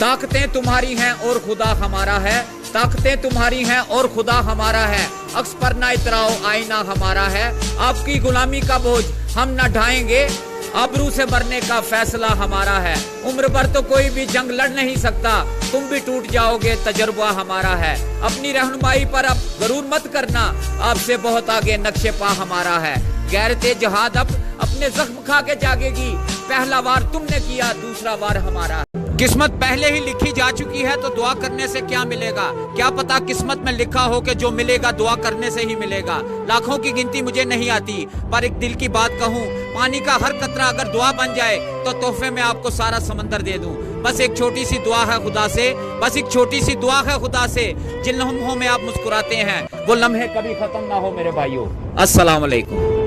ताकतें तुम्हारी हैं और खुदा हमारा है, ताकतें तुम्हारी हैं और खुदा हमारा है, अक्स पर ना इतराओ आईना हमारा है, आपकी गुलामी का बोझ हम न ढाएंगे, आबरू से मरने का फैसला हमारा है, उम्र भर तो कोई भी जंग लड़ नहीं सकता, तुम भी टूट जाओगे तजर्बा हमारा है, अपनी रहनुमाई पर अब गरूर मत करना, आपसे बहुत आगे नक्शे पा हमारा है, गैरते जहाद अब अपने जख्म खा के जागेगी, पहला वार तुमने किया दूसरा वार हमारा। किस्मत पहले ही लिखी जा चुकी है तो दुआ करने से क्या मिलेगा, क्या पता किस्मत में लिखा हो कि जो मिलेगा दुआ करने से ही मिलेगा। लाखों की गिनती मुझे नहीं आती, पर एक दिल की बात कहूँ, पानी का हर कतरा अगर दुआ बन जाए तो तोहफे में आपको सारा समंदर दे दूं। बस एक छोटी सी दुआ है खुदा से, बस एक छोटी सी दुआ है खुदा से, जिन लम्हों में आप मुस्कुराते हैं वो लम्हे कभी खत्म ना हो मेरे भाइयों। अस्सलाम वालेकुम।